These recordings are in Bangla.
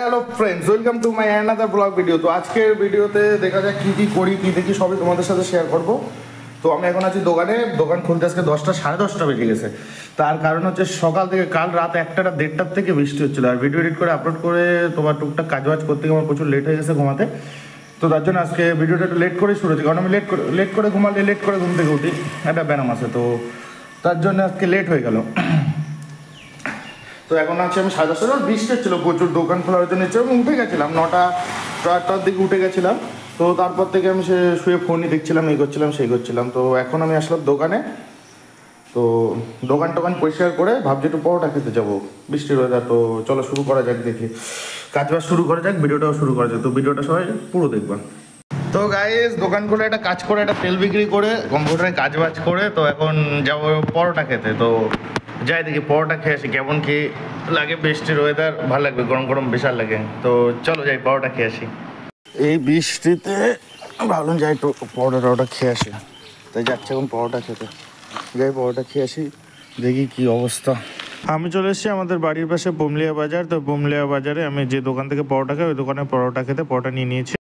Hello friends, welcome to my another blog video. তো আজকের ভিডিওতে দেখা যাক কী কী করি, কী দেখি সবই তোমাদের সাথে শেয়ার করব। তো আমি এখন আছি দোকানে। দোকান খুলতে আজকে 10টা সাড়ে 10টা বেজে গেছে। তার কারণ হচ্ছে সকাল থেকে কাল রাত 1টা 1:30টার থেকে বৃষ্টি হচ্ছিলো, আর ভিডিও এডিট করে আপলোড করে তোমার টুকটাক কাজবাজ করতে গিয়ে আমার প্রচুর লেট হয়ে গেছে ঘুমাতে। তো তার জন্য আজকে ভিডিওটা একটু লেট করে শুরু হচ্ছে, কারণ আমি লেট করে ঘুমালে লেট করে ঘুম থেকে উঠি, একটা ব্যায়াম আছে, তো তার জন্য আজকে লেট হয়ে গেল। তো এখন আছে আমি 10:30, বৃষ্টি হচ্ছিলো প্রচুর, দোকান খোলার জন্য আমি উঠে গেছিলাম 9টার দিকে উঠে গেছিলাম। তো তারপর থেকে আমি শুয়ে ফোনই দেখছিলাম, এই করছিলাম সেই করছিলাম। তো এখন আমি আসলাম দোকানে। তো দোকান টোকান পরিষ্কার করে ভাবছি একটু পরোটা খেতে যাবো, বৃষ্টির ওয়েদার। তো চলো শুরু করা যাক, দেখি কাজবাজ শুরু করা যাক, ভিডিওটাও শুরু করা যাক। তো ভিডিওটা সবাই পুরো দেখবা। তো গাইস, দোকান খুলে একটা কাজ করে, একটা তেল বিক্রি করে, কম্পিউটারে কাজবাজ করে, তো এখন যাবো পরোটা খেতে। তো যাই দেখি পরোটা খেয়ে আসি, কেমন কি লাগে। বৃষ্টির ওয়েদার ভালো লাগবে, গরম গরম বিশাল লাগে। তো চলো যাই পরোটা খেয়ে আসি। এই বৃষ্টিতে ভাবলাম যাই একটু পরোটা খেয়ে আসি, তাই যাচ্ছে এখন পরোটা খেতে। যাই পরোটা খেয়ে আসি, দেখি কি অবস্থা। আমি চলে এসেছি আমাদের বাড়ির পাশে বুমলিয়া বাজার। তো বুমলিয়া বাজারে আমি যে দোকান থেকে পরোটা খাই, ওই দোকানে পরোটা খেতে পরোটা নিয়ে নিয়েছি।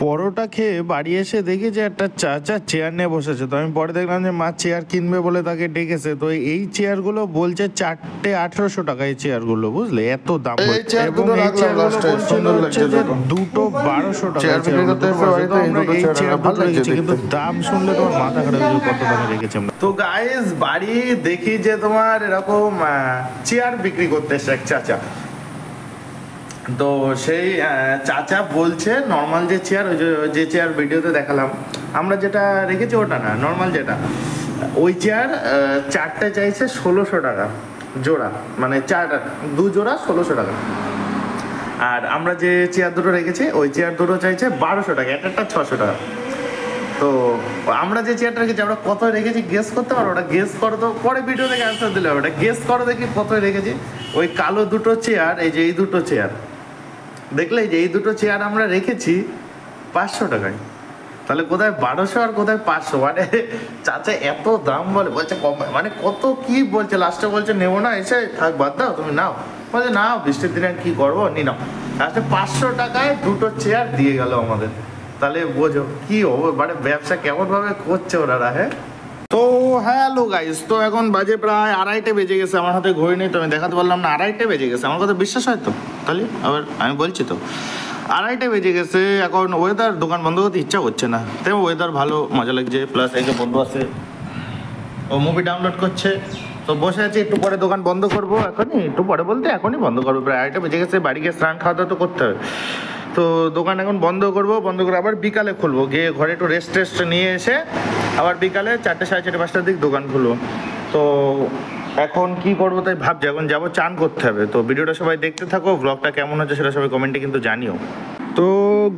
পরোটা খেয়ে বাড়ি এসে দেখি যে একটা চাচা চেয়ার নিয়ে বসেছে। তো আমি পরে দেখলাম যে মা চেয়ার কিনবে বলে তাকে ডেকেছে। তো এই চেয়ারগুলো বলছে 4টে 1800 টাকা, এই চেয়ারগুলো, বুঝলে এত দাম। এবং এই চেয়ারগুলো হচ্ছে যে 2টো 1200 টাকা। এই চেয়ারগুলো রেখেছি, কিন্তু দাম শুনলে তোমার মাথা খারাপ হয়ে যাবে, কত দামে রেখেছি আমরা। তো গাইস, বাড়ি দেখি যে তোমার এরকম চেয়ার বিক্রি করতে এসছে এক চাচা। তো সেই চাচা বলছে নর্মাল যে চেয়ার, ওই যে চেয়ার ভিডিওতে দেখালাম আমরা, যেটা রেখেছি ওটা না, নর্মাল যেটা, ওই চেয়ার 4টে চাইছে 1600 টাকা জোড়া, মানে 2 জোড়া 1600 টাকা। আর আমরা যে চেয়ার দুটো রেখেছি ওই চেয়ার দুটো চাইছে 1200 টাকা, একটা 600 টাকা। তো আমরা যে চেয়ারটা রেখেছি আমরা কত রেখেছি গেস করতে পারো? ওটা গেস করো তো, পরে ভিডিও থেকে অ্যান্সার দিলে হবে। ওটা গেস করো দেখি কত রেখেছি। ওই কালো দুটো চেয়ার, এই যে এই দুটো চেয়ার দেখলে, যে এই দুটো চেয়ার আমরা রেখেছি 500 টাকায়। তাহলে কোথায় 1200 আর কোথায় 500? মানে চাচা এত দাম বলছে কম, মানে কত কি বলছে। লাস্টে বলছে নেবো না, এসে থাক বাদ দাও, তুমি নাও। বলছে নাও, বৃষ্টির দিনে আর কি করবো, নি নাও। লাস্টে 500 টাকায় দুটো চেয়ার দিয়ে গেল আমাদের। তাহলে বোঝো কি হবে, মানে ব্যবসা কেমন ভাবে করছে ওনারা। হ্যাঁ, তো হ্যালো গাইস, তো এখন বাজে প্রায় 2:30 বেজে গেছে। আমার হাতে ঘড়ি নেই তো আমি দেখাতে পারলাম না। 2:30 বেজে গেছে, আমার কথা বিশ্বাস হয় তো? তাহলে আবার আমি বলছি তো 2:30 বেজে গেছে। এখন ওয়েদার, দোকান বন্ধ করতে ইচ্ছা করছে না, তাই ওয়েদার ভালো, মজা লাগছে। প্লাস এই যে বন্ধু আছে, ও মুভি ডাউনলোড করছে। তো বসে আছি, একটু পরে দোকান বন্ধ করবো। এখনই একটু পরে বলতে এখনই বন্ধ করবো, প্রায় 2:30 বেজে গেছে। বাড়ি গিয়ে স্নান খাওয়া দাওয়া তো করতে হবে। তো দোকান এখন বন্ধ করবো, বন্ধ করে আবার বিকালে খুলবো, গিয়ে ঘরে একটু রেস্ট নিয়ে এসে আবার বিকালে 4টে 4:30 5টার দিক দোকান খুলবো। তো এখন কি করবো তাই ভাবছি, এখন যাবো চান করতে হবে। তো ভিডিওটা সবাই দেখতে থাকো, ব্লগটা কেমন হচ্ছে সেটা সবাই কমেন্টে কিন্তু জানিও। তো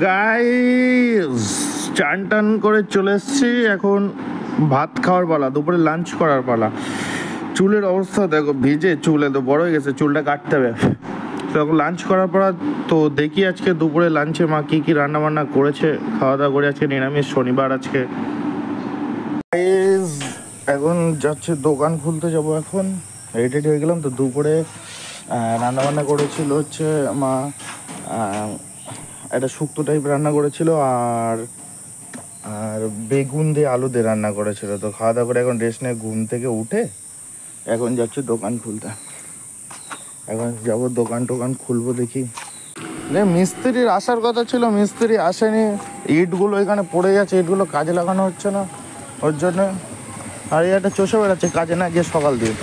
গাইস, চান টান করে চলে এসছি, এখন ভাত খাওয়ার পালা, দুপুরে লাঞ্চ করার পালা। চুলের অবস্থা দেখো, ভিজে চুল, এত বড় হয়ে গেছে, চুলটা কাটতে হবে। তো এখন লাঞ্চ করার পর তো দেখি আজকে দুপুরে লাঞ্চে মা কী কী রান্না বান্না করেছে। খাওয়া দাওয়া করে আজকে নিরামিষ, শনিবার আজকে। এখন যাচ্ছে দোকান খুলতে যাব। এখন রেডি হয়ে গেলাম। তো দুপুরে রান্না বান্না করেছিল হচ্ছে মা, একটা শুক্তো টাইপ রান্না করেছিল, আর বেগুন দিয়ে আলু দিয়ে রান্না করেছিল। তো খাওয়া দাওয়া করে এখন রেস্ট নিয়ে ঘুম থেকে উঠে এখন যাচ্ছে দোকান খুলতে। এখন যাবো দোকান টোকান খুলবো, দেখি। মিস্ত্রির আসার কথা ছিল, মিস্ত্রি আসেনি। ইটগুলো এখানে পড়ে যাচ্ছে, ইটগুলো কাজে লাগানো হচ্ছে না, ওর জন্য। আর এই একটা চষে বেড়াচ্ছে কাজে না গিয়ে সকাল দিয়ে।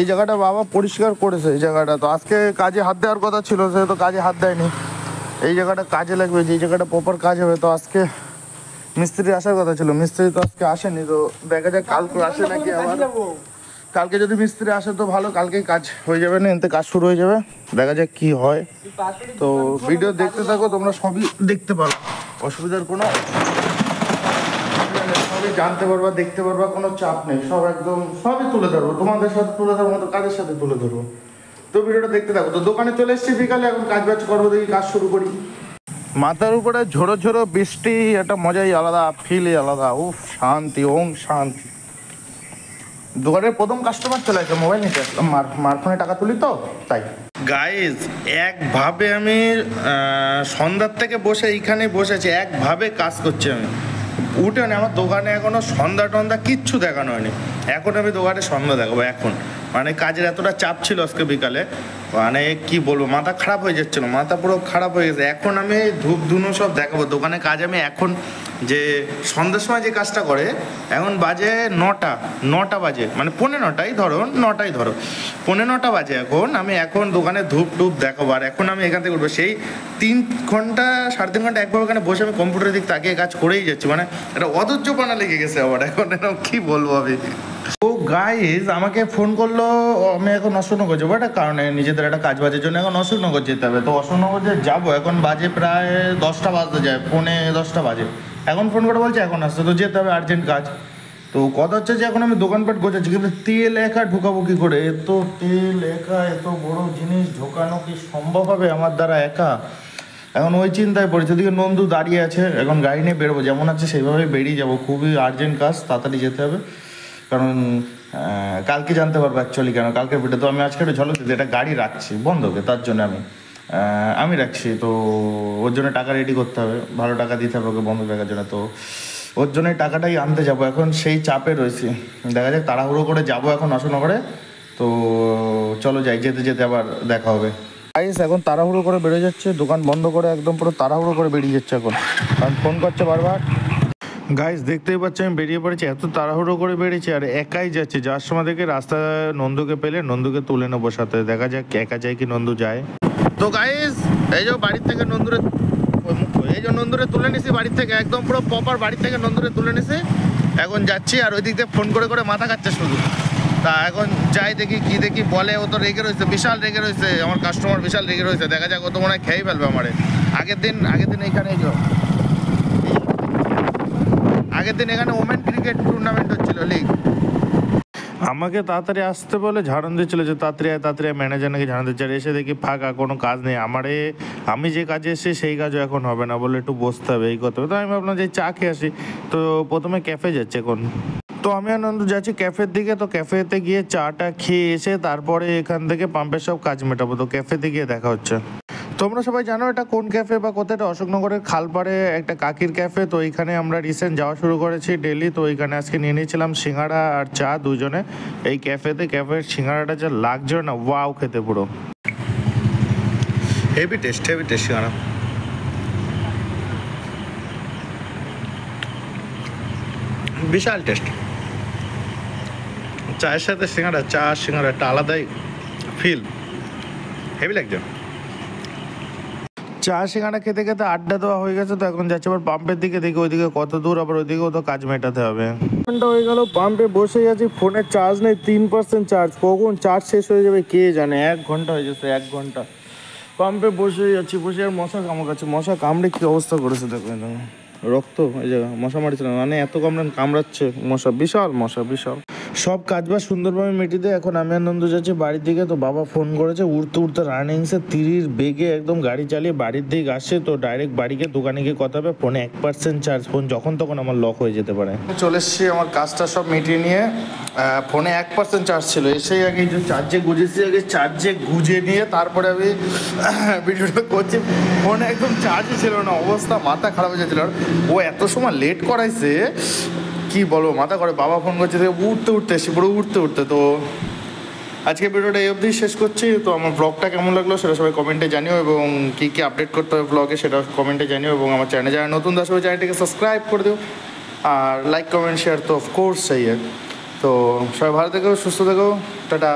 এই জায়গাটা বাবা পরিষ্কার করেছে, এই জায়গাটা তো আজকে কাজে হাত দেওয়ার কথা ছিল, সে তো কাজে হাত দেয়নি। এই জায়গাটা কাজে লাগবে, যে জায়গাটা প্রপার কাজ হবে। তো আজকে মিস্ত্রি আসার কথা ছিল, মিস্ত্রি তো আজকে আসেনি। তো দেখা যাক কালকে আসে নাকি আবার। কালকে যদি মিস্ত্রি আসে তো ভালো, কালকেই কাজ হয়ে যাবে, না এতে কাজ শুরু হয়ে যাবে। দেখা যাক কি হয়। তো ভিডিও দেখতে থাকো, তোমরা সবই দেখতে পারো, অসুবিধার কোনো, সবই জানতে পারবা, দেখতে পারবা, কোনো চাপ নেই। সব একদম সবই তুলে ধরবো, তোমাদের সাথে তুলে ধরবো, তো কাজের সাথে তুলে ধরবো। তো ভিডিওটা দেখতে থাকো। তো দোকানে চলে এসেছি বিকালে, এখন কাজ বাজ করবো, দেখি কাজ শুরু করি। মাথার উপরে ঝোড়ো ঝোড়ো বৃষ্টি, একটা মজাই আলাদা, ফিলই আলাদা। উফ, শান্তি, ওম শান্তি। দোকানের প্রথম কাস্টমার চলে আসে, মোবাইল নিতে আসলাম, মার ফোনে টাকা তুলি তো তাই। গাইজ একভাবে আমি সন্ধ্যার থেকে বসে এইখানে বসেছি, একভাবে কাজ করছি আমি, উঠে না আমার দোকানে এখনও সন্ধ্যা টন্ধা কিচ্ছু দেখানো হয়নি। এখন আমি দোকানে সন্ধ্যা দেখাবো এখন, মানে কাজের এতটা চাপ ছিল আজকে বিকালে, মানে কি বলবো, মাথা খারাপ হয়ে যাচ্ছিলো, মাথা পুরো খারাপ হয়ে গেছে। এখন আমি ধূপ ধুনো সব দেখাবো দোকানে কাজ। আমি এখন যে সন্ধ্যার সময় যে কাজটা করে, এখন বাজে 9টা বাজে, মানে 9:45 ধরো, 9টাই ধরো, 9:45 বাজে এখন। আমি এখন দোকানে ধূপ টুপ দেখাবো, আর এখন আমি এখান থেকে উঠবো। সেই 3 ঘন্টা 3.5 ঘন্টা একবার ওখানে বসে আমি কম্পিউটারের দিক তাকিয়ে কাজ করেই যাচ্ছি, মানে এটা অধৈর্যপনা লেগে গেছে আবার এখন। এরকম কী বলবো আমি। ও গাইজ আমাকে ফোন করলো, আমি এখন অশোকনগর যাবো একটা কারণে, নিজেদের একটা কাজ বাজের জন্য এখন অশোকনগর যেতে হবে। তো অশোকনগর যে যাবো, এখন বাজে প্রায় 10টা বাজতে যায়, 9:45 বাজে। এখন ফোন করে বলছে এখন আসতে, তো যেতে হবে, আর্জেন্ট কাজ। তো কথা হচ্ছে যে এখন আমি দোকানপাট গোছাচ্ছি, কিন্তু তেল একা ঢুকাবো কী করে? এত তেল একা, এত বড় জিনিস ঢোকানো কি সম্ভব হবে আমার দ্বারা একা? এখন ওই চিন্তায় পড়েছে। ওদিকে নন্দু দাঁড়িয়ে আছে, এখন গাড়ি নিয়ে বেরোবো, যেমন আছে সেইভাবে বেরিয়ে যাবো। খুবই আর্জেন্ট কাজ, তাড়াতাড়ি যেতে হবে, কারণ কালকে জানতে পারবো অ্যাকচুয়ালি কেন কালকের ভিডিও। তো আমি আজকে একটু ঝলক দিতে একটা গাড়ি রাখছি বন্ধকে, তার জন্য আমি রাখছি। তো ওর জন্য টাকা রেডি করতে হবে, ভালো টাকা দিতে হবে ওকে বন্ধক রাখার জন্য। তো ওর জন্য টাকাটাই আনতে যাবো, এখন সেই চাপে রয়েছি। দেখা যাক, তাড়াহুড়ো করে যাবো এখন অশোকনগরে। তো চলো যাই, যেতে যেতে আবার দেখা হবে। গাইস এখন তাড়াহুড়ো করে বেরিয়ে যাচ্ছে, দোকান বন্ধ করে একদম পুরো তাড়াহুড়ো করে বেরিয়ে যাচ্ছে এখন, কারণ ফোন করছে বারবার। গাইস দেখতেই পাচ্ছি আমি বেরিয়ে পড়েছি, এত তাড়াহুড়ো করে বেরিয়েছি, আর একাই যাচ্ছি। যার সময় দেখে রাস্তায় নন্দুকে পেলে নন্দুকে তুলে নেবো সাথে, দেখা যাক একা যায় কি নন্দু যায়। তো গাইস এই যে বাড়ির থেকে নন্দুরে তুলে নিছি, বাড়ির থেকে একদম পুরো প্রপার বাড়ির থেকে নন্দুরে তুলে নিছি। এখন যাচ্ছি, আর ওই দিক দিয়ে ফোন করে করে মাথা খাচ্ছে শুধু। তা এখন যাই দেখি কি দেখি বলে। ও তো রেগে রয়েছে, বিশাল রেগে রয়েছে আমার কাস্টমার, বিশাল রেগে রয়েছে। দেখা যাক, ও তো মনে হয় খেয়েই ফেলবে আমারে। আগের দিন এখানে ওমেন ক্রিকেট টুর্নামেন্ট হচ্ছিল, লিগ। আমাকে তাড়াতাড়ি আসতে বলে ঝাড়ন দিচ্ছিল যে তাড়াতাড়ি ম্যানেজার নাকি ঝাড়ন দিচ্ছে। আর এসে দেখি ফাঁকা, কোনো কাজ নেই। আমি যে কাজে এসেছি সেই কাজও এখন হবে না, বলে একটু বসতে হবে, এই করতে হবে। তো আমি ভাবলাম যে চা খেয়ে আসি। তো প্রথমে ক্যাফে যাচ্ছে এখন, তো আমি আনন্দ যাচ্ছি ক্যাফের দিকে। তো ক্যাফেতে গিয়ে চাটা খেয়ে এসে তারপরে এখান থেকে পাম্পের সব কাজ মেটাবো। তো ক্যাফেতে গিয়ে দেখা হচ্ছে। তোমরা সবাই জানো এটা কোন ক্যাফে বা কোথায়? এটা অশোকনগরের খালপাড়ে একটা কাকির ক্যাফে। তো এইখানে আমরা রিসেন্ট যাওয়া শুরু করেছি ডেলি। তো এইখানে আজকে নিয়ে নিয়েছিলাম সিঙ্গাড়া আর চা দুজনে এই ক্যাফেতে। ক্যাফের সিঙ্গাড়াটা যা লাগছে না, ওয়াও খেতে, পুরো হেভি টেস্ট সিঙ্গাড়া। বিশাল টেস্ট, চায়ের সাথে সিঙ্গাড়া একটা আলাদাই ফিল, হেভি লাগছে। চা সিঙ্গাড়া খেতে খেতে আড্ডা দেওয়া হয়ে গেছে। তো এখন যাচ্ছে আবার পাম্পের দিকে, দেখি ওইদিকে কত দূর, আবার ওইদিকেও তো কাজ মেটাতে হবে। ঘন্টা হয়ে গেল পাম্পে বসে আছি, ফোনের চার্জ নেই, 3% চার্জ। কখন চার্জ শেষ হয়ে যাবে কে জানে। 1 ঘন্টা হয়ে যাচ্ছে, 1 ঘন্টা পাম্পে বসে যাচ্ছি। বসে আর মশা কামড়াচ্ছে, মশা কামড়ে কি অবস্থা করেছে দেখো, রক্ত এই জায়গা মশা মারছিল, মানে এত কামড়াচ্ছে মশা, বিশাল মশা, বিশাল। সব কাজ বাজ সুন্দরভাবে মিটিয়ে দিয়ে এখন আমি আনন্দ যাচ্ছি বাড়ির দিকে। তো বাবা ফোন করেছে, উঠতে রানিংসে 30 বেগে একদম গাড়ি চালিয়ে বাড়ির দিকে আসছে। তো ডাইরেক্ট বাড়িকে দোকানে গিয়ে কথা হবে। ফোনে 1% চার্জ, ফোন যখন তখন আমার লক হয়ে যেতে পারে। চলে এসছি আমার কাজটা সব মিটিয়ে নিয়ে। ফোনে 1% চার্জ ছিল, এসেই আগে যে চার্জে গুঁজেছি, আগে চার্জে গুঁজে নিয়ে তারপরে আমি ভিডিওটা করছি। ফোনে একদম চার্জই ছিল না, অবস্থা মাথা খারাপ হয়ে যাচ্ছিল। ও এত সময় লেট করাইছে, কি বলবো, মাথা করে। বাবা ফোন করছে, উঠতে এসছি, পুরো উঠতে। তো আজকে ভিডিওটা এই অবধি শেষ করছি। তো আমার ব্লগটা কেমন লাগলো সেটা সবাই কমেন্টে জানিও, এবং কী কী আপডেট করতে হবে ব্লগে সেটা কমেন্টে জানিও, এবং আমার চ্যানেলে যারা নতুন দর্শক হবে চ্যানেলটিকে সাবস্ক্রাইব করে দিও, আর লাইক কমেন্ট শেয়ার তো অফকোর্স চাই। তো সবাই ভালো থেকো, সুস্থ থেকো, টাটা।